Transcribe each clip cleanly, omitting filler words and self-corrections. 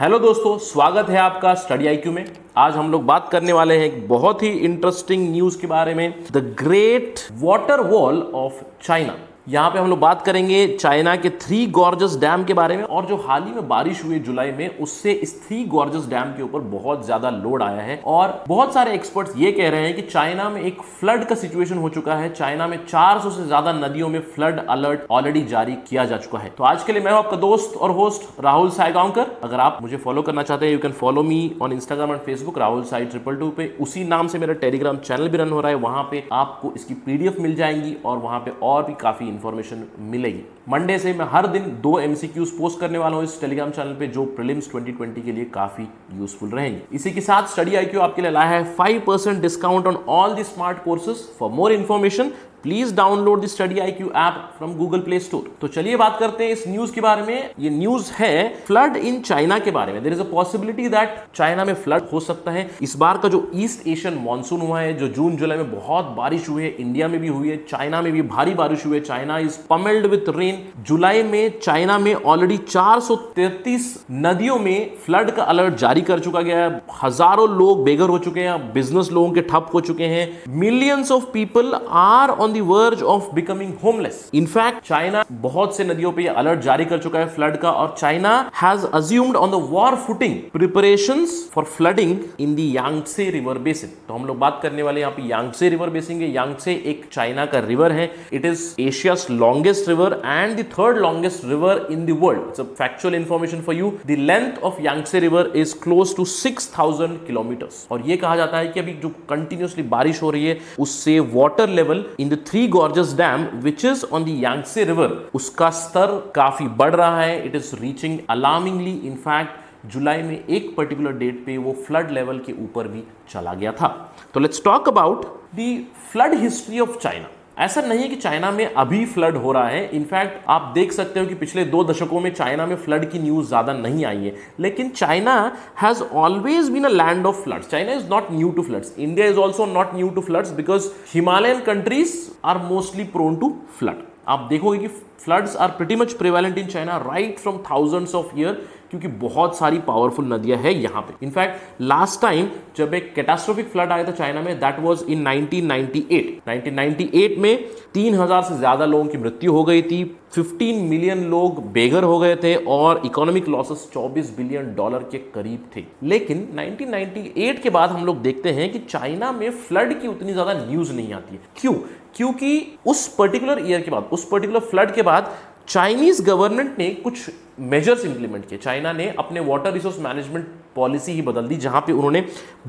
Hello दोस्तों, स्वागत है आपका स्टडी आईक्यू में। आज हम लोग बात करने वाले हैं एक बहुत ही इंटरेस्टिंग न्यूज के बारे में, the great water wall of China. यहाँ पे हम लोग बात करेंगे चाइना के थ्री गॉर्जस डैम के बारे में, और जो हाल ही में बारिश हुई जुलाई में, उससे इस थ्री गॉर्जस डैम के ऊपर बहुत ज्यादा लोड आया है। और बहुत सारे एक्सपर्ट्स ये कह रहे हैं कि चाइना में एक फ्लड का सिचुएशन हो चुका है। चाइना में 400 से ज्यादा नदियों में फ्लड अलर्ट ऑलरेडी जारी किया जा चुका है। तो आज के लिए मैं हूं आपका दोस्त और होस्ट राहुल सायगांवकर। अगर आप मुझे फॉलो करना चाहते हैं, you can follow me on Instagram and Facebook, Rahul Sai 222 पे। उसी नाम से मेरा टेलीग्राम चैनल भी रन हो रहा है, वहां पे आपको इसकी पीडीएफ मिल जाएंगी और वहां पे और भी काफी इंफॉर्मेशन मिलेगी। मंडे से मैं हर दिन 2 एमसीक्यूज पोस्ट करने वाला हूं इस टेलीग्राम चैनल पे, जो प्रीलिम्स 2020 के लिए काफी यूजफुल रहेंगे। इसी के साथ स्टडी आईक्यू आपके लिए लाया है 5% discount on all the smart courses. For more information please download the study IQ app from Google play store. तो चलिए बात करते हैं इस न्यूज के बारे में। ये न्यूज है फ्लड इन चाइना के बारे में। There is a possibility that China में फ्लड हो सकता है। इस बार का जो ईस्ट एशियन मानसून हुआ है, जो जून जुलाई में बहुत बारिश हुई है, इंडिया में भी हुई है, चाइना में भी भारी बारिश हुई है। China is pummelled with rain. जुलाई में चाइना में ऑलरेडी 433 नदियों में फ्लड का अलर्ट जारी कर चुका गया है। हजारों लोग बेघर हो चुके हैं, बिजनेस लोगों के ठप हो चुके हैं। Millions of people are on the verge of becoming homeless. In fact China बहुत से नदियों पे अलर्ट जारी कर चुका है फ्लड का, और China has assumed on the war footing preparations for flooding in the Yangtze river basin. तो हम लोग बात करने वाले यहाँ पे यांगत्से रिवर बेसिन के। यांगत्से एक चाइना का रिवर है। It is Asia's longest river and the third longest river in the world. It's a factual information for you. The length of Yangtze river is close to 6000 kilometres. और ये कहा जाता है कि अभी जो कंटिन्यूसली बारिश हो रही है, उससे water level in the Three Gorges Dam which is on the Yangtze river, उसका स्तर काफी बढ़ रहा है। It is reaching alarmingly. In fact जुलाई में एक पर्टिकुलर डेट पे वो फ्लड लेवल के ऊपर भी चला गया था। तो let's talk about the flood history of China. ऐसा नहीं है कि चाइना में अभी फ्लड हो रहा है। इनफैक्ट आप देख सकते हो कि पिछले 2 दशकों में चाइना में फ्लड की न्यूज ज्यादा नहीं आई है, लेकिन China has always been a land of floods. China is not new to floods. India is also not new to floods because Himalayan countries are mostly prone to flood. आप देखोगे कि floods are pretty much prevalent in China right from thousands of year, क्योंकि बहुत सारी powerful नदियां हैं यहाँ पे। इनफैक्ट लास्ट टाइम जब एक कैटास्ट्रोफिक फ्लड आया था चाइना में, दैट वाज इन 1998। 1998 में 3000 से ज्यादा लोगों की मृत्यु हो गई थी, 15 मिलियन लोग बेघर हो गए थे, और इकोनॉमिक लॉसेस $24 बिलियन के करीब थे। लेकिन 1998 के बाद हम लोग देखते हैं कि चाइना में फ्लड की उतनी ज्यादा न्यूज नहीं आती है। क्यों? क्योंकि उस पर्टिकुलर ईयर के बाद, उस पर्टिकुलर फ्लड के बाद चाइनीज गवर्नमेंट ने कुछ मेजर्स इंप्लीमेंट किए। चाइना ने अपने वाटर रिसोर्स मैनेजमेंट पॉलिसी ही बदल दी, जहां पे उन्होंने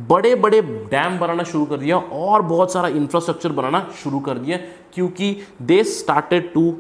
बड़े बड़े डैम बनाना शुरू कर दिया और बहुत सारा इंफ्रास्ट्रक्चर बनाना शुरू कर दिया, क्योंकि they started to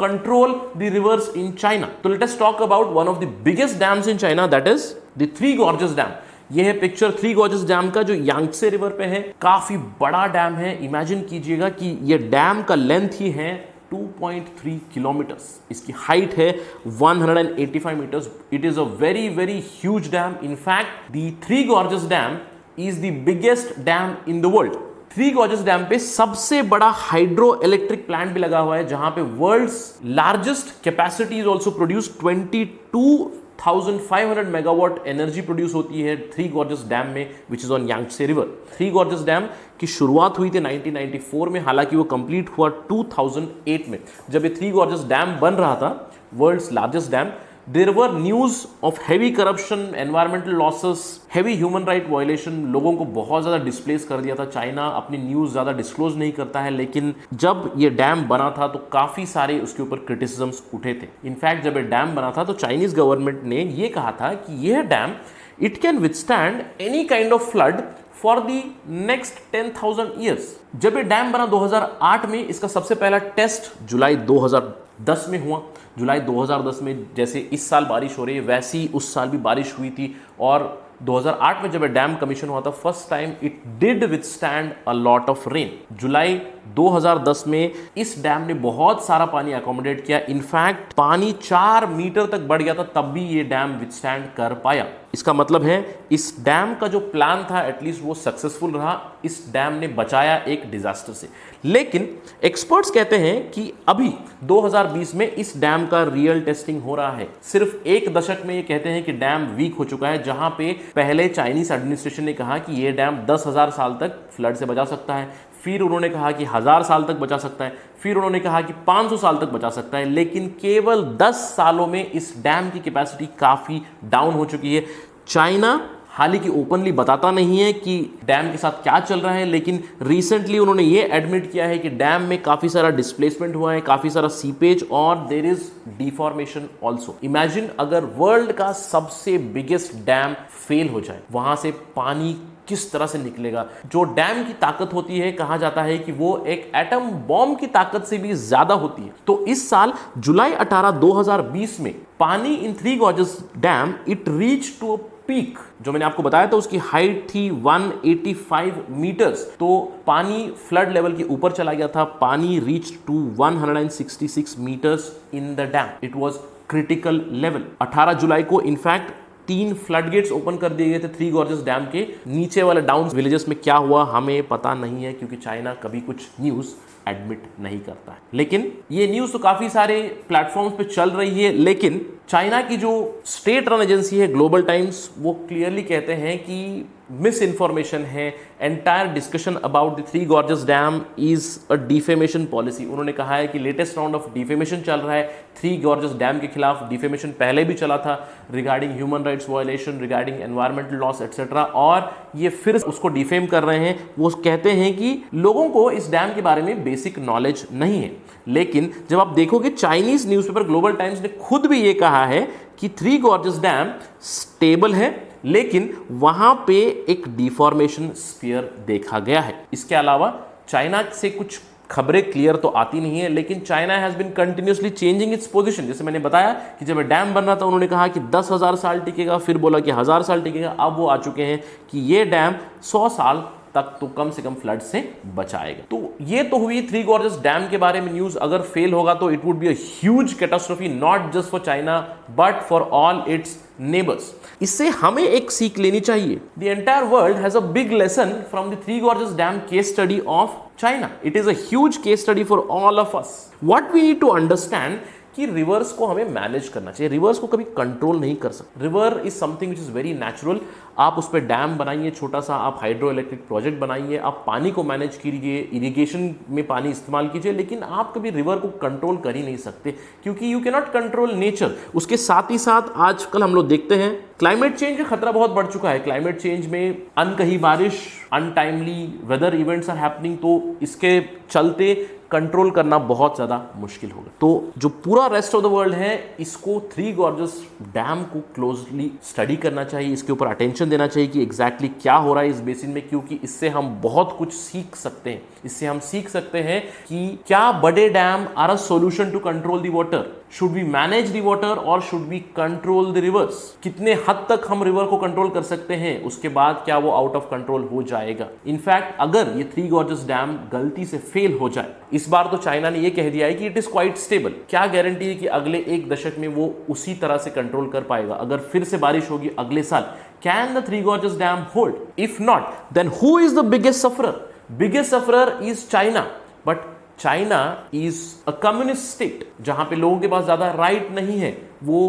control the rivers in China. तो let us talk about one of the biggest dams in China, that is the Three Gorges Dam. ये है पिक्चर थ्री गॉर्जस डैम का, जो यांगत्से रिवर पे है। काफी बड़ा dam है। इमेजिन कीजिएगा कि ये डैम का लेंथ ही है 2.3 किलोमीटर्स। इसकी हाइट है 185 metres. It is a very very huge dam. In fact the Three Gorges Dam is the biggest dam in the world. Three Gorges Dam पे सबसे बड़ा हाइड्रो इलेक्ट्रिक प्लांट भी लगा हुआ है, जहां पे world's largest capacity is also produce. 22,500 megawatt energy produce होती है थ्री गॉर्जस डैम में, which is on Yangtze river. Three Gorges Dam की शुरुआत हुई थी 1994 में, हालांकि वो कंप्लीट हुआ 2008 में। जब ये थ्री गॉर्जस डैम बन रहा था, world's largest dam, there were news of heavy corruption, environmental losses, heavy human right violation. लोगों को बहुत ज्यादा डिस्प्लेस कर दिया था। चाइना अपनी न्यूज ज्यादा डिस्क्लोज नहीं करता है, लेकिन जब ये डैम बना था तो काफी सारे उसके ऊपर क्रिटिसिज्म्स उठे थे। इनफैक्ट जब ये डैम बना था तो चाइनीज गवर्नमेंट ने ये कहा था कि यह damn it can withstand any kind of flood for the next 10,000 years. जब ये डैम बना 2008 में, इसका सबसे पहला टेस्ट जुलाई 2010 में हुआ। जुलाई 2010 में जैसे इस साल बारिश हो रही है, वैसी उस साल भी बारिश हुई थी। और 2008 में जब डैम कमीशन हुआ था, first time it did withstand a lot of rain. जुलाई 2010 में इस डैम ने बहुत सारा पानी अकोमोडेट किया। इनफैक्ट पानी 4 मीटर तक बढ़ गया था, तब भी ये डैम विथस्टैंड कर पाया। इसका मतलब है इस डैम का जो प्लान था एटलीस्ट वो सक्सेसफुल रहा, इस डैम ने बचाया एक डिजास्टर से। लेकिन एक्सपर्ट्स कहते हैं कि अभी 2020 में इस डैम का रियल टेस्टिंग हो रहा है। सिर्फ एक दशक में ये कहते हैं कि डैम वीक हो चुका है, जहां पे पहले चाइनीज एडमिनिस्ट्रेशन ने कहा कि ये डैम 10,000 साल तक फ्लड से बचा सकता है, फिर उन्होंने कहा कि 1000 साल तक बचा सकता है, फिर उन्होंने कहा कि 500 साल तक बचा सकता है, लेकिन केवल 10 सालों में इस डैम की कैपेसिटी काफी डाउन हो चुकी है। चाइना हालांकि ओपनली बताता नहीं है कि डैम के साथ क्या चल रहा है, लेकिन रिसेंटली उन्होंने ये एडमिट किया है कि डैम में काफी सारा डिस्प्लेसमेंट हुआ है, काफी सारा सीपेज और there is deformation also. Imagine अगर वर्ल्ड का सबसे बिगेस्ट डैम फेल हो जाए, वहां से पानी किस तरह से निकलेगा। जो डैम की ताकत होती है, कहा जाता है कि वो एक एटम बॉम्ब की ताकत से भी ज्यादा होती है। तो इस साल जुलाई 18, 2020 में पानी in Three Gorges Dam it reach to peak, जो मैंने आपको बताया था उसकी हाइट थी 185 मीटर्स। तो पानी फ्लड लेवल के ऊपर चला गया था, पानी reach to 166 metres in the dam. It was critical level. 18 जुलाई को इनफैक्ट 3 फ्लड गेट्स ओपन कर दिए गए थे थ्री गॉर्जेस डैम के। नीचे वाले डाउन विलेजेस में क्या हुआ हमें पता नहीं है, क्योंकि चाइना कभी कुछ न्यूज एडमिट नहीं करता है। लेकिन ये न्यूज तो काफी सारे प्लेटफॉर्म्स पे चल रही है, लेकिन चाइना की जो स्टेट रन एजेंसी है ग्लोबल टाइम्स, वो क्लियरली कहते हैं कि मिस इन्फॉर्मेशन है। Entire discussion about the Three Gorges dam is a defamation policy. उन्होंने कहा है कि लेटेस्ट राउंड ऑफ डिफेमेशन चल रहा है थ्री गॉर्जेस डैम के खिलाफ। डिफेमेशन पहले भी चला था regarding human rights violation, regarding environmental loss etcetera, और ये फिर उसको डिफेम कर रहे हैं। वो कहते हैं कि लोगों को इस डैम के बारे में बेसिक नॉलेज नहीं है। लेकिन जब आप देखोगे चाइनीज न्यूज़पेपर ग्लोबल टाइम्स ने खुद भी ये कहा है कि थ्री गॉर्जेस डैम स्टेबल है, लेकिन वहां पे एक डिफॉर्मेशन स्फीयर देखा गया है। इसके अलावा चाइना से कुछ खबरें क्लियर तो आती नहीं है, लेकिन China has been continuously changing its position. जैसे मैंने बताया कि जब डैम बन रहा था उन्होंने कहा कि 10,000 साल टिकेगा, फिर बोला कि 1000 साल टिकेगा। अब वो आ चुके हैं कि ये डैम 100 साल तक तो कम से कम फ्लड से बचाएगा। तो ये तो हुई थ्री गॉर्जेस डैम के बारे में न्यूज। अगर फेल होगा तो it would be a huge catastrophe, not just for China but for all its neighbours. इससे हमें एक सीख लेनी चाहिए। The entire world has a big lesson from the Three Gorges Dam case study of China. It is a huge case study for all of us. What we need to understand कि rivers को हमें manage करना चाहिए, reverse को कभी control नहीं कर सकते। River is something which is very natural. आप उस पर डैम बनाइए छोटा सा, आप हाइड्रो इलेक्ट्रिक प्रोजेक्ट बनाइए, आप पानी को मैनेज कीजिए, इरिगेशन में पानी इस्तेमाल कीजिए, लेकिन आप कभी रिवर को कंट्रोल कर ही नहीं सकते, क्योंकि you can not control nature. उसके साथ ही साथ आजकल हम लोग देखते हैं क्लाइमेट चेंज का खतरा बहुत बढ़ चुका है। क्लाइमेट चेंज में अनकही बारिश, untimely weather events are happening, तो इसके चलते कंट्रोल करना बहुत ज्यादा मुश्किल होगा। तो जो पूरा रेस्ट ऑफ द वर्ल्ड है, इसको थ्री गॉर्जेस डैम को क्लोजली स्टडी करना चाहिए, इसके ऊपर अटेंशन देना चाहिए कि एग्जैक्टली क्या हो रहा है इस बेसिन में, क्योंकि इससे हम बहुत कुछ सीख सकते हैं। इससे हम सीख सकते हैं कि क्या बड़े dam are a solution to control the water, should we manage the water और should we control the rivers. कितने हद तक हम रिवर को कंट्रोल कर सकते हैं, उसके बाद क्या वो आउट ऑफ कंट्रोल हो जाएगा। इनफैक्ट अगर ये थ्री गॉर्जेस डैम गलती से फेल हो जाए, इस बार तो चाइना ने ये कह दिया है कि इट इज क्वाइट स्टेबल, क्या गारंटी है कि अगले एक दशक में वो उसी तरह से कंट्रोल कर पाएगा। अगर फिर से बारिश होगी अगले साल, can the Three Gorges Dam hold? If not, then who is the biggest sufferer? Biggest sufferer is China, but China is a communist state, जहां पे लोगों के पास ज्यादा राइट नहीं है। वो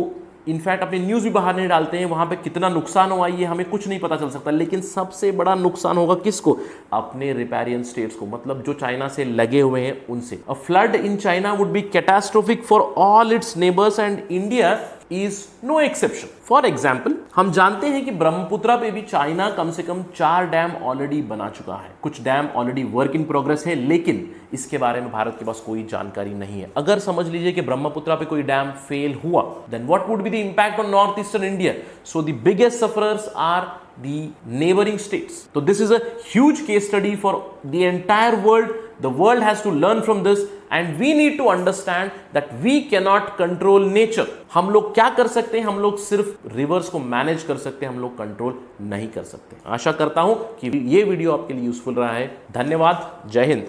इनफैक्ट अपने न्यूज भी बाहर नहीं डालते हैं। वहां पे कितना नुकसान हुआ ये हमें कुछ नहीं पता चल सकता, लेकिन सबसे बड़ा नुकसान होगा किसको? अपने रिपेरियन स्टेट्स को, मतलब जो चाइना से लगे हुए हैं उनसे। A flood in China would be catastrophic for all its neighbours and India is no exception. For example, हम जानते हैं कि ब्रह्मपुत्रा पे भी चाइना कम से कम 4 डैम ऑलरेडी बना चुका है। कुछ dam already work in progress है, लेकिन इसके बारे में भारत के पास कोई जानकारी नहीं है। अगर समझ लीजिए कि ब्रह्मपुत्रा पे कोई डैम फेल हुआ, then what would be the impact on north eastern India? So the biggest sufferers are the neighboring states. So this is a huge case study for the entire world. The world has to learn from this and we need to understand that we cannot control nature. हम लोग क्या कर सकते हैं? हम लोग सिर्फ reverse को मैनेज कर सकते हैं, हम लोग कंट्रोल नहीं कर सकते। आशा करता हूं कि ये वीडियो आपके लिए यूजफुल रहा है। धन्यवाद। जय हिंद।